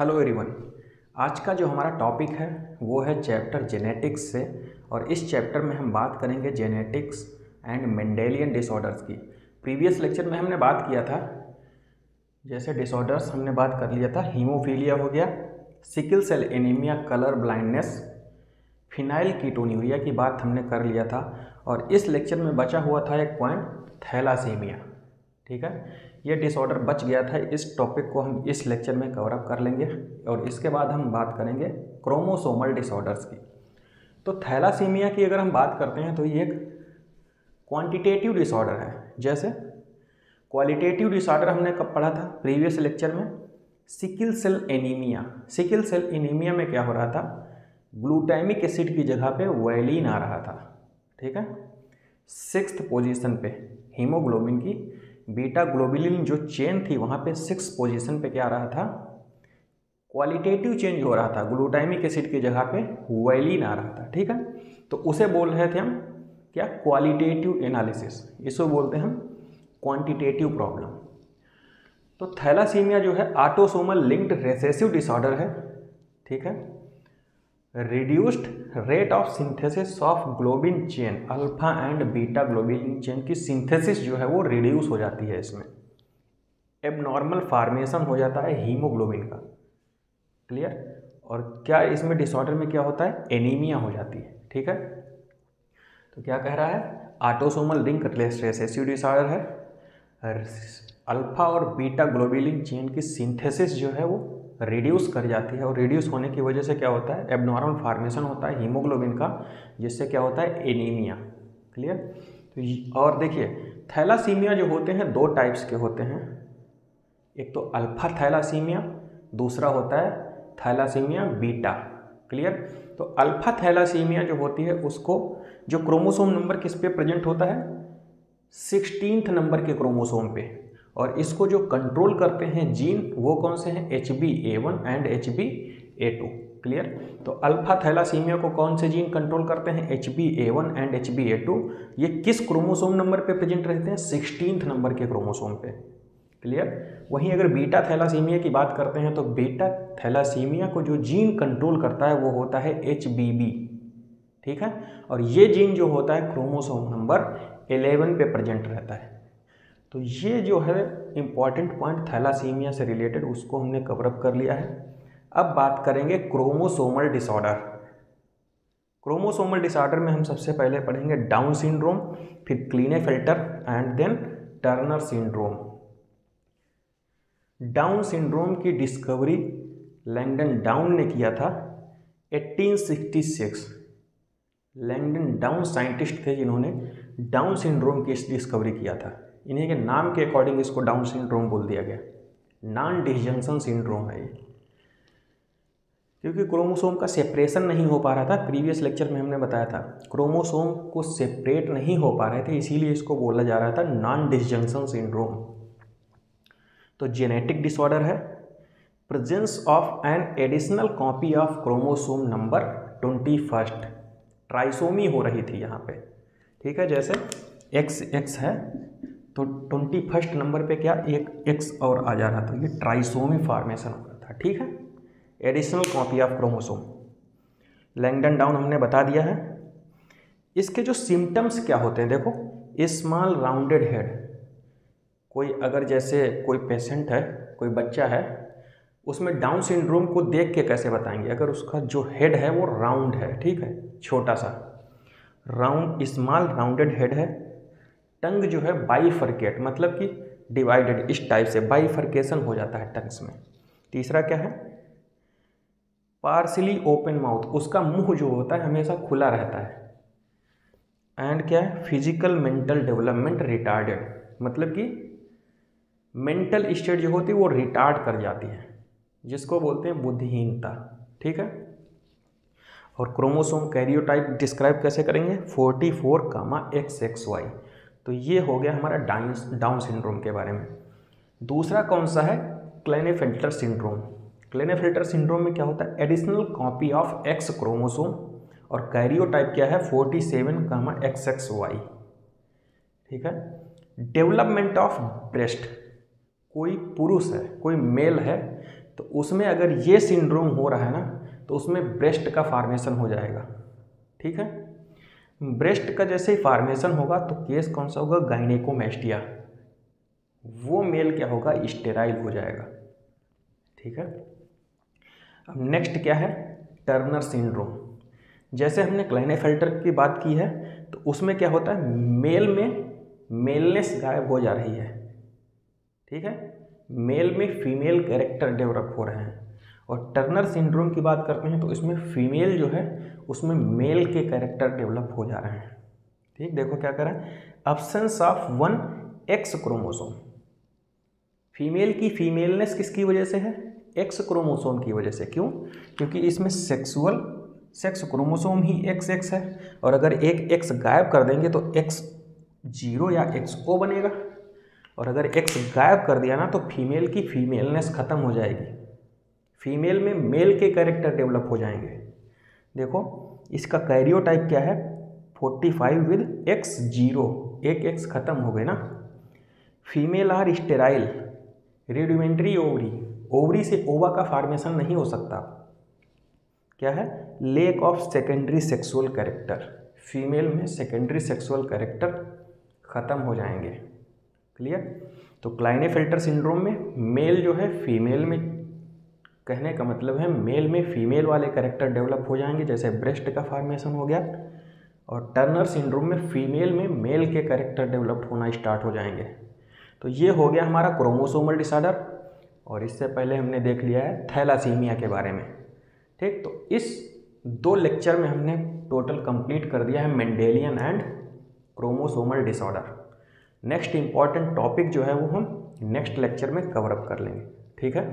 Hello everyone. आज का जो हमारा टॉपिक है वो है चैप्टर जेनेटिक्स से, और इस चैप्टर में हम बात करेंगे जेनेटिक्स एंड मेंडेलियन डिसऑर्डर्स की। प्रीवियस लेक्चर में हमने बात किया था, जैसे डिसऑर्डर्स हमने बात कर लिया था, हीमोफीलिया हो गया, sickle cell anaemia, colour blindness, phenylketonuria की बात हमने कर लिया था। और इस लेक्चर में बचा हुआ था एक पॉइंट, थैलासीमिया। ठीक है, ये डिसऑर्डर बच गया था। इस टॉपिक को हम इस लेक्चर में कवर अप कर लेंगे और इसके बाद हम बात करेंगे क्रोमोसोमल डिसऑर्डर्स की। तो थैलासीमिया की अगर हम बात करते हैं तो ये एक क्वांटिटेटिव डिसऑर्डर है। जैसे क्वालिटेटिव डिसऑर्डर हमने कब पढ़ा था प्रीवियस लेक्चर में, sickle cell anaemia. Sickle cell anaemia में क्या हो रहा था, ग्लूटामिक एसिड की जगह पे वैलिन आ रहा था। ठीक है, 6th पोजीशन पे हीमोग्लोबिन की, बीटा ग्लोबुलिन जो चेन थी वहाँ पे 6th पोजीशन पे क्या आ रहा था, क्वालिटेटिव चेंज हो रहा था, ग्लूटामिक एसिड की जगह पे वैलिन आ रहा था। ठीक है, तो उसे बोल रहे थे हम क्या, क्वालिटेटिव एनालिसिस। इसको बोलते हैं हम क्वांटिटेटिव प्रॉब्लम। तो थैलासीमिया जो है ऑटोसोमल लिंक्ड रिसेसिव डिसऑर्डर है। ठीक है, reduced rate of synthesis of globin chain, alpha and beta globin chain की सिंथेसिस जो है वो रिड्यूस हो जाती है। इसमें एबनॉर्मल फार्मेशन हो जाता है हीमोग्लोबिन का। क्लियर। और क्या इसमें डिसऑर्डर में क्या होता है, एनीमिया हो जाती है। ठीक है, तो क्या कह रहा है, ऑटोसोमल लिंक रिसेसिव डिसऑर्डर है, अल्फा और बीटा ग्लोबुलिन चेन की सिंथेसिस जो है वो रिड्यूस कर जाती है, और रिड्यूस होने की वजह से क्या होता है, एबनॉर्मल फार्मेशन होता है हीमोग्लोबिन का, जिससे क्या होता है, एनीमिया। क्लियर। तो और देखिए, थैलासीमिया जो होते हैं दो टाइप्स के होते हैं, एक तो अल्फा थैलासीमिया, दूसरा होता है थैलासीमिया बीटा। क्लियर। तो अल्फा थैलासीमिया जो होती है उसको, जो क्रोमोसोम नंबर किस पे प्रेजेंट होता है, 16th नंबर के क्रोमोसोम पे, और इसको जो कंट्रोल करते हैं जीन वो कौन से हैं, HbA1 एंड HbA2। क्लियर। तो अल्फा थैलासीमिया को कौन से जीन कंट्रोल करते हैं, HbA1 एंड HbA2। ये किस क्रोमोसोम नंबर पे प्रेजेंट रहते हैं, 16th नंबर के क्रोमोसोम पे। क्लियर। वहीं अगर बीटा थैलासीमिया की बात करते हैं तो बीटा थैलासीमिया को जो जीन कंट्रोल करता है वो होता है HBB। ठीक है, और ये जीन जो होता है क्रोमोसोम नंबर 11 पे प्रेजेंट रहता है। तो ये जो है इम्पॉर्टेंट पॉइंट थैलासीमिया से रिलेटेड, उसको हमने कवर अप कर लिया है। अब बात करेंगे क्रोमोसोमल डिसऑर्डर। क्रोमोसोमल डिसऑर्डर में हम सबसे पहले पढ़ेंगे डाउन सिंड्रोम, फिर Klinefelter and then Turner syndrome. Down syndrome की डिस्कवरी लैंगडन डाउन ने किया था 1866। लैंगडन डाउन साइंटिस्ट थे जिन्होंने डाउन सिंड्रोम की डिस्कवरी किया था। इन्हीं के नाम के अकॉर्डिंग इसको डाउन सिंड्रोम बोल दिया गया। नॉन डिसजंक्शन सिंड्रोम है ये, क्योंकि क्रोमोसोम का सेपरेशन नहीं हो पा रहा था। प्रीवियस लेक्चर में हमने बताया था क्रोमोसोम को सेपरेट नहीं हो पा रहे थे, इसीलिए इसको बोला जा रहा था नॉन डिसजंक्शन सिंड्रोम। तो जेनेटिक डिसऑर्डर है, presence of an additional copy of chromosome number 21, trisomy हो रही थी यहाँ पे। ठीक है, जैसे XX है तो 21 नंबर पे क्या, एक X और आ जा रहा था, ये ट्राइसोमी फॉर्मेशन हो रहा था। ठीक है, additional copy of chromosome. Langdon down हमने बता दिया है। इसके जो सिम्टम्स क्या होते हैं, देखो, स्मॉल राउंडेड हेड। कोई अगर जैसे कोई पेशेंट है, कोई बच्चा है, उसमें डाउन सिंड्रोम को देख के कैसे बताएंगे, अगर उसका जो हेड है वो राउंड है, ठीक है, छोटा सा राउंड, स्मॉल राउंडेड हेड है। टंग जो है बाइफरकेट, मतलब कि डिवाइडेड, इस टाइप से बाइफरकेशन हो जाता है टंग्स में। तीसरा क्या है, पार्शली ओपन माउथ, उसका मुंह जो होता है हमेशा खुला रहता है। एंड क्या है, फिजिकल मेंटल डेवलपमेंट रिटार्डेड, मतलब कि मेंटल स्टेट जो होती है वो रिटार्ड कर जाती है, जिसको बोलते हैं बुद्धिहीनता। ठीक है, और क्रोमोसोम कैरियोटाइप डिस्क्राइब कैसे करेंगे, 44, XXY। तो ये हो गया हमारा डाउन सिंड्रोम के बारे में। दूसरा कौन सा है, क्लेनेफेल्टर सिंड्रोम। क्लेनेफेल्टर सिंड्रोम में क्या होता है, additional copy of X chromosome, और कैरियोटाइप क्या है, 47, XXY। ठीक है, डेवलपमेंट ऑफ ब्रेस्ट, कोई पुरुष है, कोई मेल है तो उसमें अगर ये सिंड्रोम हो रहा है ना तो उसमें ब्रेस्ट का फार्मेशन हो जाएगा। ठीक है, ब्रेस्ट का जैसे ही फार्मेशन होगा तो केस कौन सा होगा, गाइनेकोमेस्टिया। वो मेल क्या होगा, स्टेराइल हो जाएगा। ठीक है, अब नेक्स्ट क्या है, टर्नर सिंड्रोम। जैसे हमने क्लाइनेफेल्टर की बात की है तो उसमें क्या होता है, मेल में मेलनेस गायब हो जा रही है। ठीक है, मेल में फीमेल कैरेक्टर डेवलप हो रहे हैं। और टर्नर सिंड्रोम की बात करते हैं तो इसमें फीमेल जो है उसमें मेल के कैरेक्टर डेवलप हो जा रहे हैं। ठीक, देखो क्या कर रहा है, absence of one x chromosome. Female की फीमेलनेस किसकी वजह से है, एक्स क्रोमोसोम की वजह से। क्यों, क्योंकि इसमें सेक्स क्रोमोसोम ही XX है, और अगर एक X गायब कर देंगे तो X0 या XO बनेगा, और अगर X गायब कर दिया ना तो फीमेल की फीमेलनेस खत्म हो जाएगी, फीमेल में मेल के कैरेक्टर डेवलप हो जाएंगे। देखो इसका कैरियोटाइप क्या है, 45 विद X0, एक X खत्म हो गए ना। Female are sterile, rudimentary ovary, ovary से ओवा का फॉर्मेशन नहीं हो सकता। क्या है, lack of secondary sexual character, female में सेकेंडरी सेक्सुअल कैरेक्टर ख़त्म हो जाएंगे। क्लियर, तो क्लाइनेफेल्टर सिंड्रोम में मेल जो है फीमेल में, कहने का मतलब है मेल में फीमेल वाले कैरेक्टर डेवलप हो जाएंगे, जैसे ब्रेस्ट का फॉर्मेशन हो गया। और टर्नर सिंड्रोम में फीमेल में मेल के कैरेक्टर डेवलप होना स्टार्ट हो जाएंगे। तो ये हो गया हमारा क्रोमोसोमल डिसऑर्डर, और इससे पहले हमने देख लिया है थैलासीमिया के बारे में। ठीक, तो इस 2 लेक्चर में हमने टोटल कंप्लीट कर दिया है Mendelian and chromosomal disorder. Next important topic जो है वो हम नेक्स्ट लेक्चर में कवर अप कर लेंगे। ठीक है।